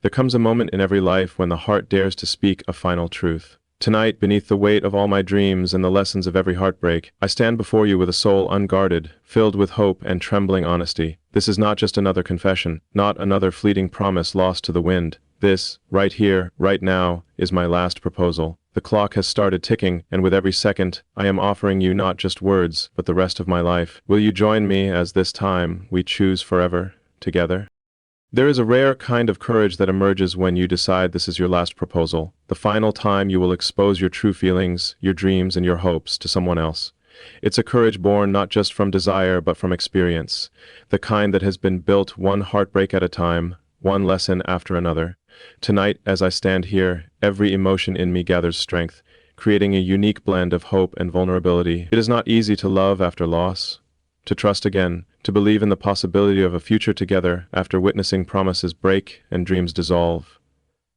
There comes a moment in every life when the heart dares to speak a final truth. Tonight, beneath the weight of all my dreams and the lessons of every heartbreak, I stand before you with a soul unguarded, filled with hope and trembling honesty. This is not just another confession, not another fleeting promise lost to the wind. This, right here, right now, is my last proposal. The clock has started ticking, and with every second, I am offering you not just words, but the rest of my life. Will you join me as this time we choose forever, together? There is a rare kind of courage that emerges when you decide this is your last proposal, the final time you will expose your true feelings, your dreams, and your hopes to someone else. It's a courage born not just from desire but from experience, the kind that has been built one heartbreak at a time, one lesson after another. Tonight, as I stand here, every emotion in me gathers strength, creating a unique blend of hope and vulnerability. It is not easy to love after loss, to trust again, to believe in the possibility of a future together after witnessing promises break and dreams dissolve.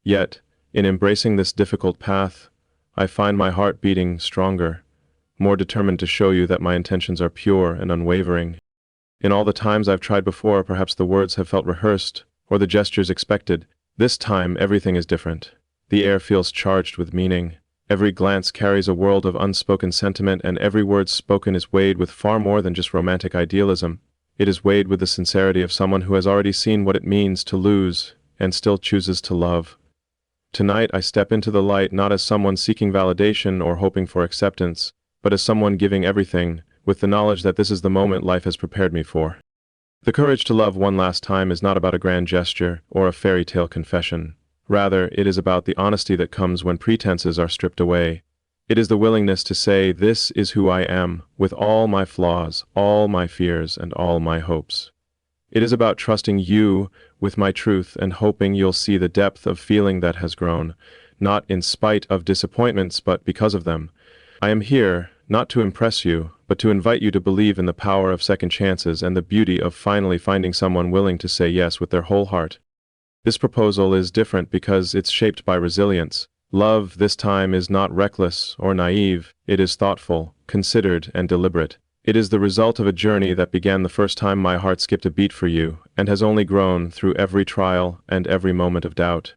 Yet, in embracing this difficult path, I find my heart beating stronger, more determined to show you that my intentions are pure and unwavering. In all the times I've tried before, perhaps the words have felt rehearsed, or the gestures expected. This time, everything is different. The air feels charged with meaning. Every glance carries a world of unspoken sentiment, and every word spoken is weighed with far more than just romantic idealism. It is weighed with the sincerity of someone who has already seen what it means to lose and still chooses to love. Tonight, I step into the light not as someone seeking validation or hoping for acceptance, but as someone giving everything, with the knowledge that this is the moment life has prepared me for. The courage to love one last time is not about a grand gesture or a fairy tale confession. Rather, it is about the honesty that comes when pretenses are stripped away. It is the willingness to say, "This is who I am, with all my flaws, all my fears, and all my hopes." It is about trusting you with my truth and hoping you'll see the depth of feeling that has grown, not in spite of disappointments, but because of them. I am here, not to impress you, but to invite you to believe in the power of second chances and the beauty of finally finding someone willing to say yes with their whole heart. This proposal is different because it's shaped by resilience. Love this time is not reckless or naive, it is thoughtful, considered, and deliberate. It is the result of a journey that began the first time my heart skipped a beat for you, and has only grown through every trial and every moment of doubt.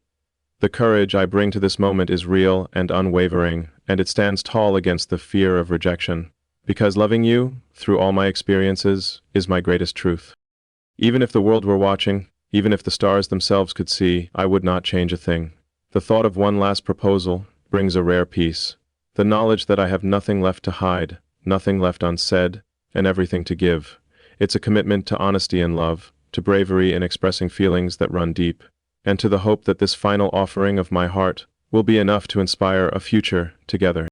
The courage I bring to this moment is real and unwavering, and it stands tall against the fear of rejection. Because loving you, through all my experiences, is my greatest truth. Even if the world were watching, even if the stars themselves could see, I would not change a thing. The thought of one last proposal brings a rare peace. The knowledge that I have nothing left to hide, nothing left unsaid, and everything to give. It's a commitment to honesty and love, to bravery in expressing feelings that run deep, and to the hope that this final offering of my heart will be enough to inspire a future together.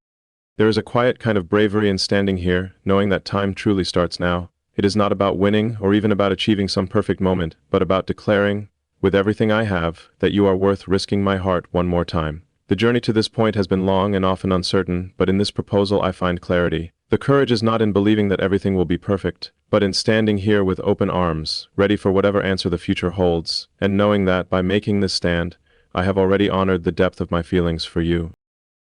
There is a quiet kind of bravery in standing here, knowing that time truly starts now. It is not about winning or even about achieving some perfect moment, but about declaring, with everything I have, that you are worth risking my heart one more time. The journey to this point has been long and often uncertain, but in this proposal I find clarity. The courage is not in believing that everything will be perfect, but in standing here with open arms, ready for whatever answer the future holds, and knowing that by making this stand, I have already honored the depth of my feelings for you.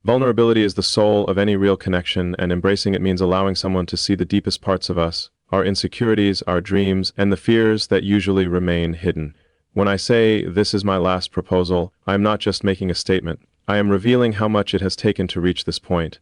Vulnerability is the soul of any real connection, and embracing it means allowing someone to see the deepest parts of us, our insecurities, our dreams, and the fears that usually remain hidden. When I say, "This is my last proposal," I am not just making a statement. I am revealing how much it has taken to reach this point.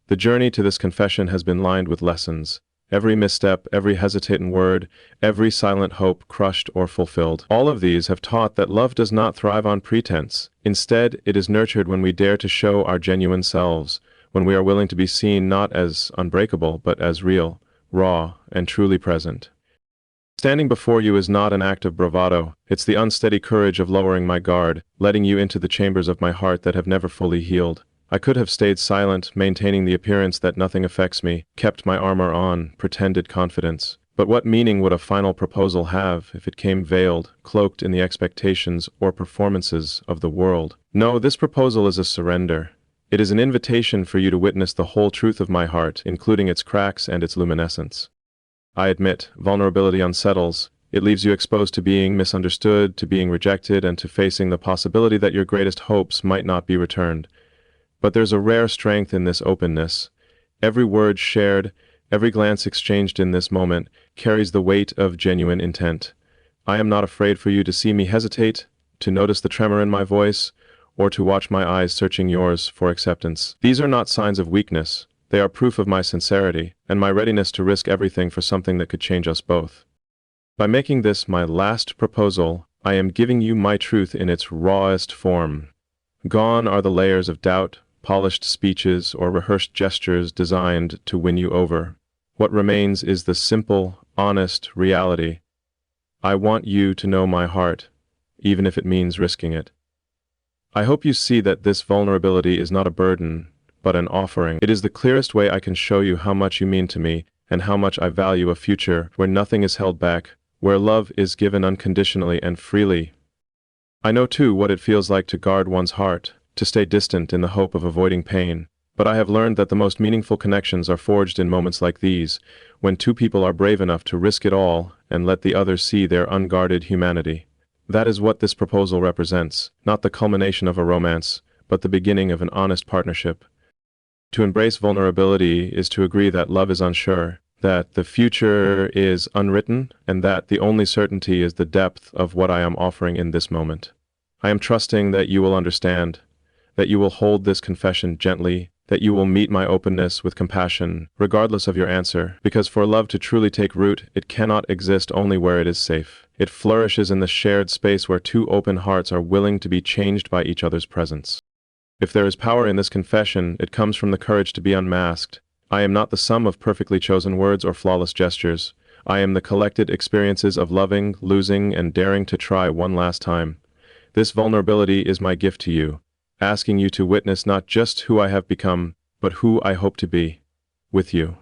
The journey to this confession has been lined with lessons. Every misstep, every hesitant word, every silent hope crushed or fulfilled. All of these have taught that love does not thrive on pretense. Instead, it is nurtured when we dare to show our genuine selves, when we are willing to be seen not as unbreakable, but as real, raw, and truly present. Standing before you is not an act of bravado, it's the unsteady courage of lowering my guard, letting you into the chambers of my heart that have never fully healed. I could have stayed silent, maintaining the appearance that nothing affects me, kept my armor on, pretended confidence. But what meaning would a final proposal have if it came veiled, cloaked in the expectations or performances of the world? No, this proposal is a surrender. It is an invitation for you to witness the whole truth of my heart, including its cracks and its luminescence. I admit, vulnerability unsettles. It leaves you exposed to being misunderstood, to being rejected, and to facing the possibility that your greatest hopes might not be returned. But there's a rare strength in this openness. Every word shared, every glance exchanged in this moment carries the weight of genuine intent. I am not afraid for you to see me hesitate, to notice the tremor in my voice, or to watch my eyes searching yours for acceptance. These are not signs of weakness. They are proof of my sincerity and my readiness to risk everything for something that could change us both. By making this my last proposal, I am giving you my truth in its rawest form. Gone are the layers of doubt, polished speeches, or rehearsed gestures designed to win you over. What remains is the simple, honest reality. I want you to know my heart, even if it means risking it. I hope you see that this vulnerability is not a burden, but an offering. It is the clearest way I can show you how much you mean to me and how much I value a future where nothing is held back, where love is given unconditionally and freely. I know too what it feels like to guard one's heart, to stay distant in the hope of avoiding pain, but I have learned that the most meaningful connections are forged in moments like these, when two people are brave enough to risk it all and let the other see their unguarded humanity. That is what this proposal represents, not the culmination of a romance, but the beginning of an honest partnership. To embrace vulnerability is to agree that love is unsure, that the future is unwritten, and that the only certainty is the depth of what I am offering in this moment. I am trusting that you will understand, that you will hold this confession gently, that you will meet my openness with compassion, regardless of your answer, because for love to truly take root, it cannot exist only where it is safe. It flourishes in the shared space where two open hearts are willing to be changed by each other's presence. If there is power in this confession, it comes from the courage to be unmasked. I am not the sum of perfectly chosen words or flawless gestures. I am the collected experiences of loving, losing, and daring to try one last time. This vulnerability is my gift to you, asking you to witness not just who I have become, but who I hope to be, with you,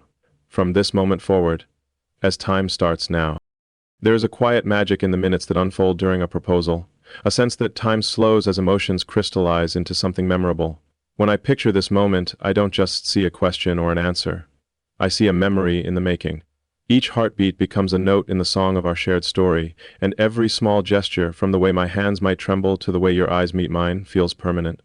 from this moment forward, as time starts now. There is a quiet magic in the minutes that unfold during a proposal, a sense that time slows as emotions crystallize into something memorable. When I picture this moment, I don't just see a question or an answer. I see a memory in the making. Each heartbeat becomes a note in the song of our shared story, and every small gesture, from the way my hands might tremble to the way your eyes meet mine, feels permanent,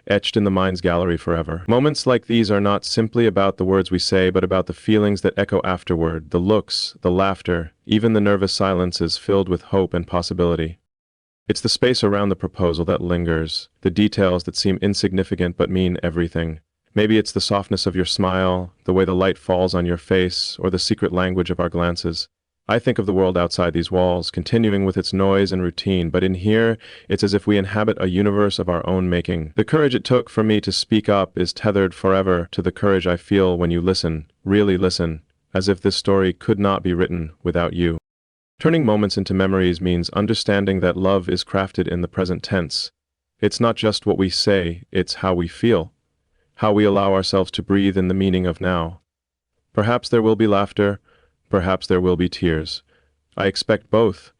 etched in the mind's gallery forever. Moments like these are not simply about the words we say, but about the feelings that echo afterward, the looks, the laughter, even the nervous silences filled with hope and possibility. It's the space around the proposal that lingers, the details that seem insignificant but mean everything. Maybe it's the softness of your smile, the way the light falls on your face, or the secret language of our glances. I think of the world outside these walls, continuing with its noise and routine, but in here, it's as if we inhabit a universe of our own making. The courage it took for me to speak up is tethered forever to the courage I feel when you listen, really listen, as if this story could not be written without you. Turning moments into memories means understanding that love is crafted in the present tense. It's not just what we say, it's how we feel, how we allow ourselves to breathe in the meaning of now. Perhaps there will be laughter, perhaps there will be tears. I expect both,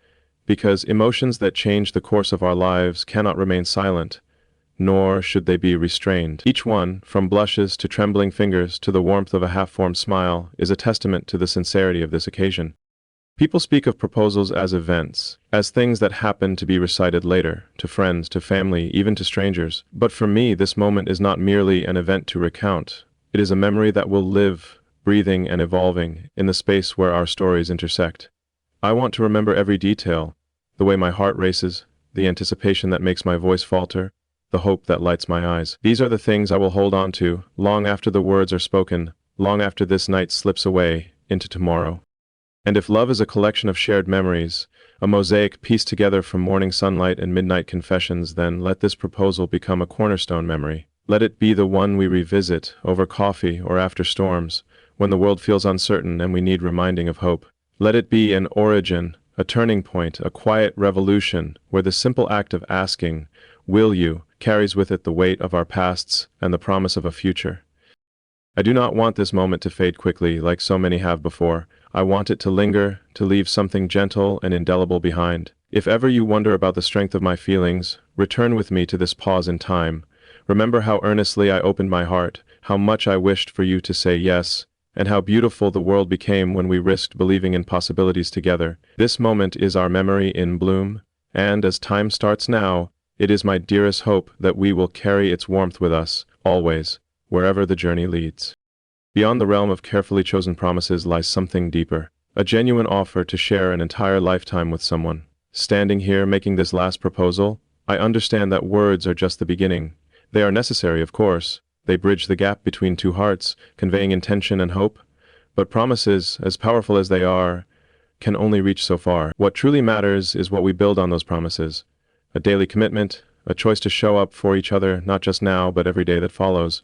because emotions that change the course of our lives cannot remain silent, nor should they be restrained. Each one, from blushes to trembling fingers to the warmth of a half-formed smile, is a testament to the sincerity of this occasion. People speak of proposals as events, as things that happen to be recited later, to friends, to family, even to strangers. But for me, this moment is not merely an event to recount. It is a memory that will live, breathing and evolving, in the space where our stories intersect. I want to remember every detail, the way my heart races, the anticipation that makes my voice falter, the hope that lights my eyes. These are the things I will hold on to, long after the words are spoken, long after this night slips away into tomorrow. And if love is a collection of shared memories, a mosaic pieced together from morning sunlight and midnight confessions, then let this proposal become a cornerstone memory. Let it be the one we revisit over coffee or after storms, when the world feels uncertain and we need reminding of hope. Let it be an origin, a turning point, a quiet revolution, where the simple act of asking, "Will you?" carries with it the weight of our pasts and the promise of a future. I do not want this moment to fade quickly, like so many have before. I want it to linger, to leave something gentle and indelible behind. If ever you wonder about the strength of my feelings, return with me to this pause in time. Remember how earnestly I opened my heart, how much I wished for you to say yes, and how beautiful the world became when we risked believing in possibilities together. This moment is our memory in bloom, and as time starts now, it is my dearest hope that we will carry its warmth with us, always, wherever the journey leads. Beyond the realm of carefully chosen promises lies something deeper, a genuine offer to share an entire lifetime with someone. Standing here making this last proposal, I understand that words are just the beginning. They are necessary, of course. They bridge the gap between two hearts, conveying intention and hope. But promises, as powerful as they are, can only reach so far. What truly matters is what we build on those promises. A daily commitment, a choice to show up for each other, not just now, but every day that follows.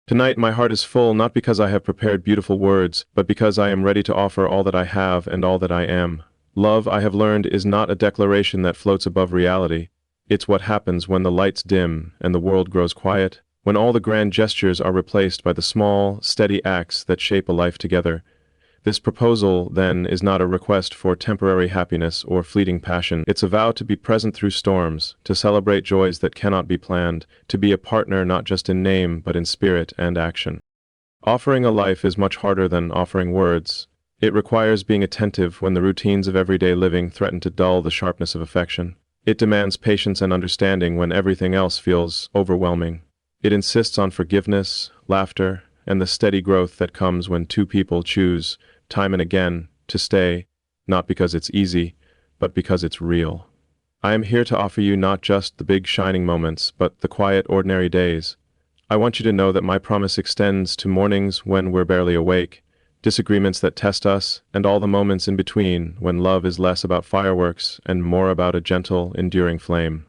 Tonight my heart is full, not because I have prepared beautiful words, but because I am ready to offer all that I have and all that I am. Love, I have learned, is not a declaration that floats above reality. It's what happens when the lights dim and the world grows quiet, when all the grand gestures are replaced by the small, steady acts that shape a life together. This proposal, then, is not a request for temporary happiness or fleeting passion. It's a vow to be present through storms, to celebrate joys that cannot be planned, to be a partner not just in name but in spirit and action. Offering a life is much harder than offering words. It requires being attentive when the routines of everyday living threaten to dull the sharpness of affection. It demands patience and understanding when everything else feels overwhelming. It insists on forgiveness, laughter, and the steady growth that comes when two people choose, time and again, to stay, not because it's easy, but because it's real. I am here to offer you not just the big shining moments, but the quiet, ordinary days. I want you to know that my promise extends to mornings when we're barely awake, disagreements that test us, and all the moments in between when love is less about fireworks and more about a gentle, enduring flame.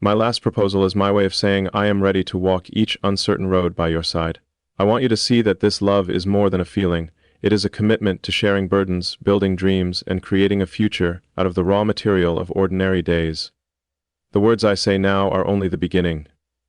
My last proposal is my way of saying I am ready to walk each uncertain road by your side. I want you to see that this love is more than a feeling. It is a commitment to sharing burdens, building dreams, and creating a future out of the raw material of ordinary days. The words I say now are only the beginning.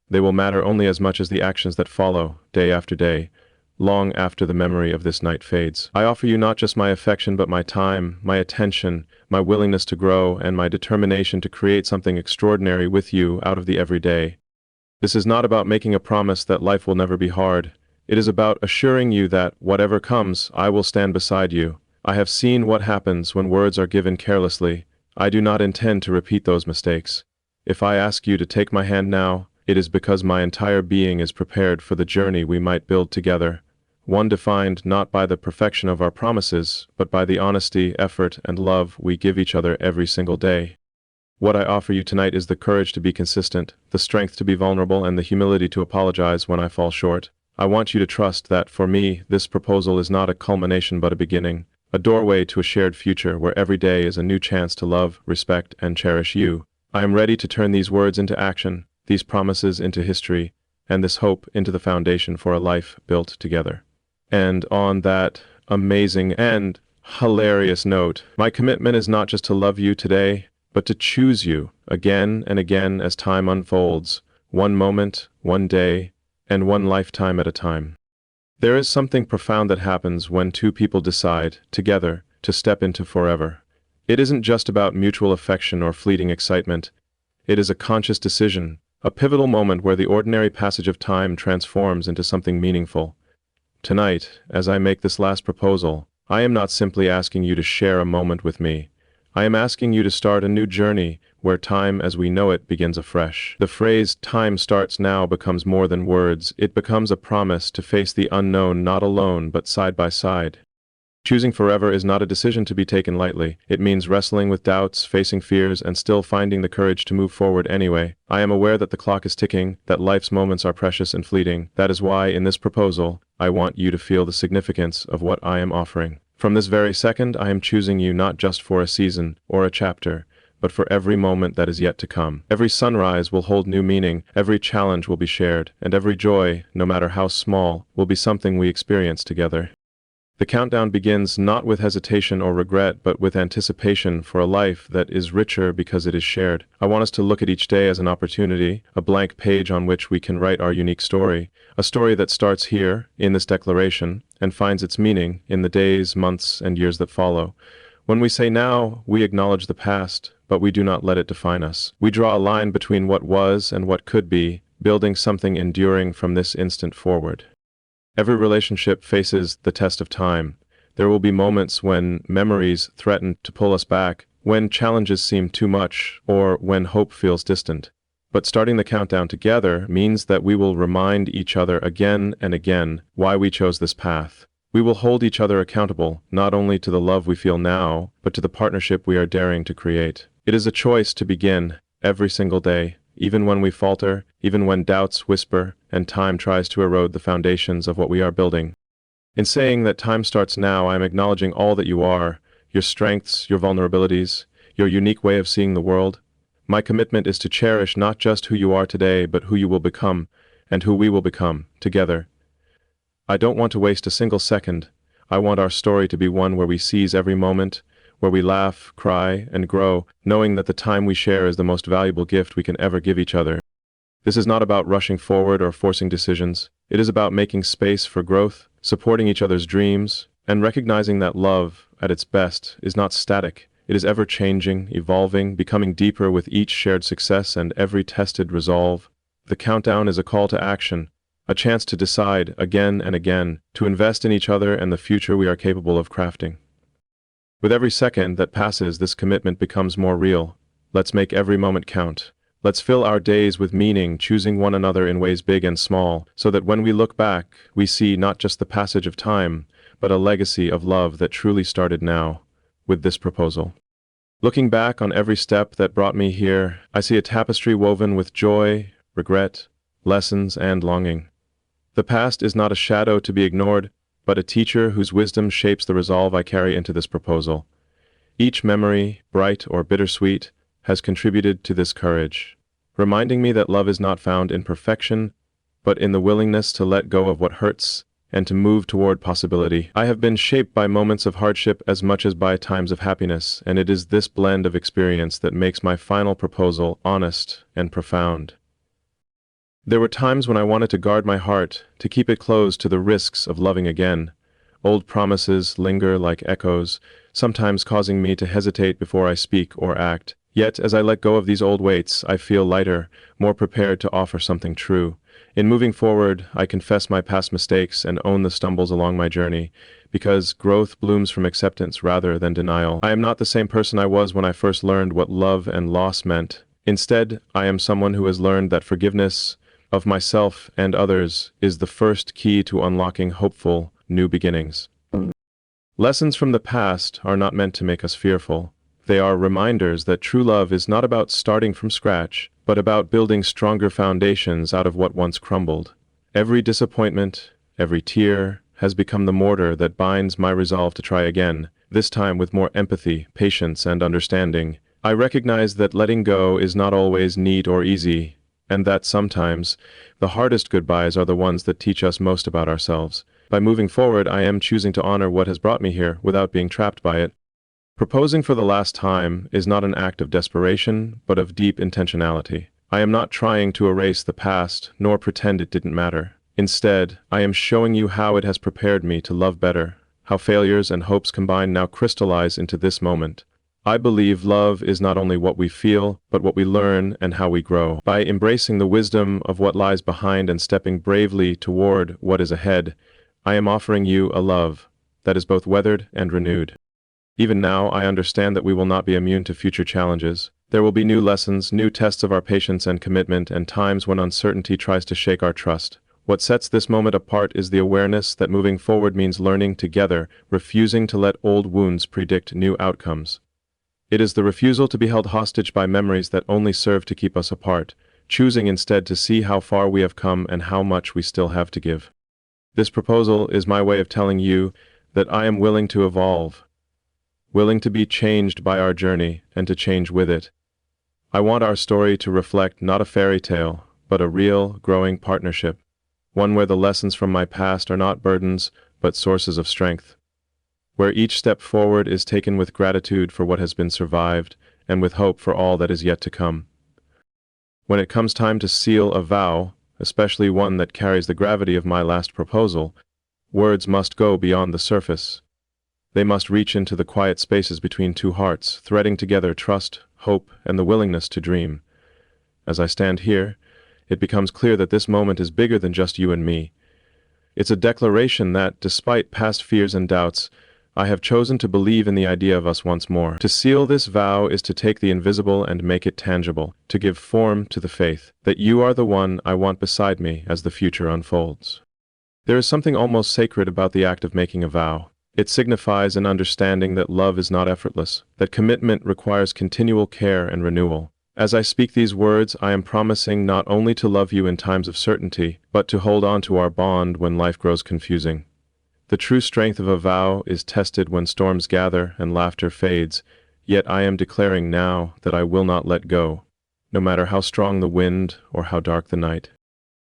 They will matter only as much as the actions that follow, day after day, long after the memory of this night fades. I offer you not just my affection but my time, my attention, my willingness to grow, and my determination to create something extraordinary with you out of the everyday. This is not about making a promise that life will never be hard. It is about assuring you that, whatever comes, I will stand beside you. I have seen what happens when words are given carelessly. I do not intend to repeat those mistakes. If I ask you to take my hand now, it is because my entire being is prepared for the journey we might build together. One defined not by the perfection of our promises, but by the honesty, effort, and love we give each other every single day. What I offer you tonight is the courage to be consistent, the strength to be vulnerable, and the humility to apologize when I fall short. I want you to trust that, for me, this proposal is not a culmination but a beginning, a doorway to a shared future where every day is a new chance to love, respect, and cherish you. I am ready to turn these words into action, these promises into history, and this hope into the foundation for a life built together. And on that amazing and hilarious note, my commitment is not just to love you today, but to choose you again and again as time unfolds, one moment, one day, and one lifetime at a time. There is something profound that happens when two people decide, together, to step into forever. It isn't just about mutual affection or fleeting excitement. It is a conscious decision, a pivotal moment where the ordinary passage of time transforms into something meaningful. Tonight, as I make this last proposal, I am not simply asking you to share a moment with me. I am asking you to start a new journey where time as we know it begins afresh. The phrase "time starts now" becomes more than words. It becomes a promise to face the unknown not alone but side by side. Choosing forever is not a decision to be taken lightly. It means wrestling with doubts, facing fears, and still finding the courage to move forward anyway. I am aware that the clock is ticking, that life's moments are precious and fleeting. That is why, in this proposal, I want you to feel the significance of what I am offering. From this very second, I am choosing you not just for a season or a chapter, but for every moment that is yet to come. Every sunrise will hold new meaning, every challenge will be shared, and every joy, no matter how small, will be something we experience together. The countdown begins not with hesitation or regret, but with anticipation for a life that is richer because it is shared. I want us to look at each day as an opportunity, a blank page on which we can write our unique story, a story that starts here, in this declaration, and finds its meaning in the days, months, and years that follow. When we say now, we acknowledge the past, but we do not let it define us. We draw a line between what was and what could be, building something enduring from this instant forward. Every relationship faces the test of time. There will be moments when memories threaten to pull us back, when challenges seem too much, or when hope feels distant. But starting the countdown together means that we will remind each other again and again why we chose this path. We will hold each other accountable, not only to the love we feel now, but to the partnership we are daring to create. It is a choice to begin, every single day, even when we falter, even when doubts whisper, and time tries to erode the foundations of what we are building. In saying that time starts now, I am acknowledging all that you are, your strengths, your vulnerabilities, your unique way of seeing the world. My commitment is to cherish not just who you are today, but who you will become, and who we will become, together. I don't want to waste a single second. I want our story to be one where we seize every moment, where we laugh, cry, and grow, knowing that the time we share is the most valuable gift we can ever give each other. This is not about rushing forward or forcing decisions. It is about making space for growth, supporting each other's dreams, and recognizing that love, at its best, is not static. It is ever-changing, evolving, becoming deeper with each shared success and every tested resolve. The countdown is a call to action, a chance to decide, again and again, to invest in each other and the future we are capable of crafting. With every second that passes, this commitment becomes more real. Let's make every moment count. Let's fill our days with meaning, choosing one another in ways big and small, so that when we look back, we see not just the passage of time, but a legacy of love that truly started now, with this proposal. Looking back on every step that brought me here, I see a tapestry woven with joy, regret, lessons, and longing. The past is not a shadow to be ignored, but a teacher whose wisdom shapes the resolve I carry into this proposal. Each memory, bright or bittersweet, has contributed to this courage, reminding me that love is not found in perfection, but in the willingness to let go of what hurts and to move toward possibility. I have been shaped by moments of hardship as much as by times of happiness, and it is this blend of experience that makes my final proposal honest and profound. There were times when I wanted to guard my heart, to keep it closed to the risks of loving again. Old promises linger like echoes, sometimes causing me to hesitate before I speak or act. Yet, as I let go of these old weights, I feel lighter, more prepared to offer something true. In moving forward, I confess my past mistakes and own the stumbles along my journey, because growth blooms from acceptance rather than denial. I am not the same person I was when I first learned what love and loss meant. Instead, I am someone who has learned that forgiveness of myself and others is the first key to unlocking hopeful, new beginnings. Lessons from the past are not meant to make us fearful. They are reminders that true love is not about starting from scratch, but about building stronger foundations out of what once crumbled. Every disappointment, every tear, has become the mortar that binds my resolve to try again, this time with more empathy, patience, and understanding. I recognize that letting go is not always neat or easy, and that sometimes the hardest goodbyes are the ones that teach us most about ourselves. By moving forward, I am choosing to honor what has brought me here without being trapped by it. Proposing for the last time is not an act of desperation, but of deep intentionality. I am not trying to erase the past, nor pretend it didn't matter. Instead, I am showing you how it has prepared me to love better, how failures and hopes combined now crystallize into this moment. I believe love is not only what we feel, but what we learn and how we grow. By embracing the wisdom of what lies behind and stepping bravely toward what is ahead, I am offering you a love that is both weathered and renewed. Even now, I understand that we will not be immune to future challenges. There will be new lessons, new tests of our patience and commitment, and times when uncertainty tries to shake our trust. What sets this moment apart is the awareness that moving forward means learning together, refusing to let old wounds predict new outcomes. It is the refusal to be held hostage by memories that only serve to keep us apart, choosing instead to see how far we have come and how much we still have to give. This proposal is my way of telling you that I am willing to evolve, willing to be changed by our journey and to change with it. I want our story to reflect not a fairy tale, but a real, growing partnership, one where the lessons from my past are not burdens, but sources of strength, where each step forward is taken with gratitude for what has been survived and with hope for all that is yet to come. When it comes time to seal a vow, especially one that carries the gravity of my last proposal, words must go beyond the surface. They must reach into the quiet spaces between two hearts, threading together trust, hope, and the willingness to dream. As I stand here, it becomes clear that this moment is bigger than just you and me. It's a declaration that, despite past fears and doubts, I have chosen to believe in the idea of us once more. To seal this vow is to take the invisible and make it tangible, to give form to the faith that you are the one I want beside me as the future unfolds. There is something almost sacred about the act of making a vow. It signifies an understanding that love is not effortless, that commitment requires continual care and renewal. As I speak these words, I am promising not only to love you in times of certainty, but to hold on to our bond when life grows confusing. The true strength of a vow is tested when storms gather and laughter fades, yet I am declaring now that I will not let go, no matter how strong the wind or how dark the night.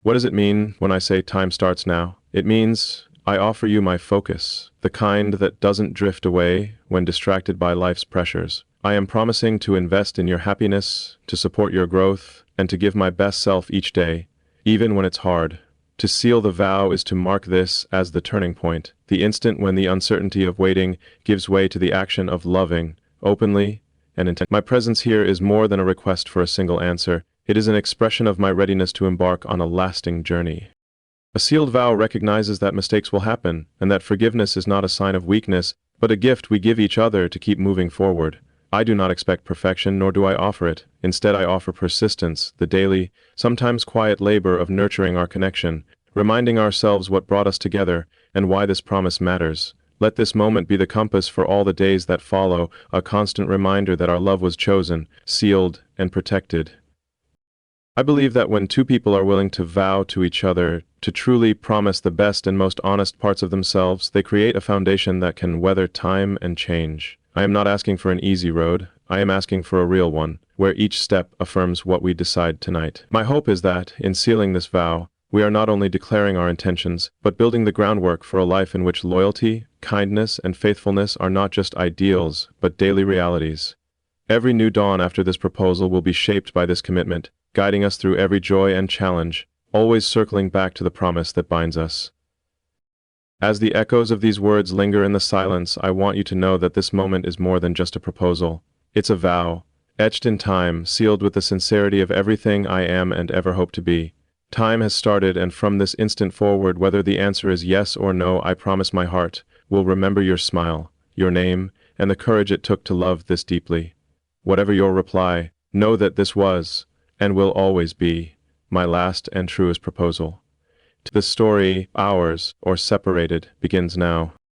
What does it mean when I say time starts now? It means I offer you my focus, the kind that doesn't drift away when distracted by life's pressures. I am promising to invest in your happiness, to support your growth, and to give my best self each day, even when it's hard. To seal the vow is to mark this as the turning point, the instant when the uncertainty of waiting gives way to the action of loving, openly and intensely. My presence here is more than a request for a single answer. It is an expression of my readiness to embark on a lasting journey. A sealed vow recognizes that mistakes will happen, and that forgiveness is not a sign of weakness, but a gift we give each other to keep moving forward. I do not expect perfection, nor do I offer it. Instead, I offer persistence, the daily, sometimes quiet labor of nurturing our connection, reminding ourselves what brought us together and why this promise matters. Let this moment be the compass for all the days that follow, a constant reminder that our love was chosen, sealed, and protected. I believe that when two people are willing to vow to each other, to truly promise the best and most honest parts of themselves, they create a foundation that can weather time and change. I am not asking for an easy road. I am asking for a real one, where each step affirms what we decide tonight. My hope is that, in sealing this vow, we are not only declaring our intentions, but building the groundwork for a life in which loyalty, kindness, and faithfulness are not just ideals, but daily realities. Every new dawn after this proposal will be shaped by this commitment, guiding us through every joy and challenge, always circling back to the promise that binds us. As the echoes of these words linger in the silence, I want you to know that this moment is more than just a proposal. It's a vow, etched in time, sealed with the sincerity of everything I am and ever hope to be. Time has started, and from this instant forward, whether the answer is yes or no, I promise my heart will remember your smile, your name, and the courage it took to love this deeply. Whatever your reply, know that this was, and will always be, my last and truest proposal. The story, ours or separated, begins now.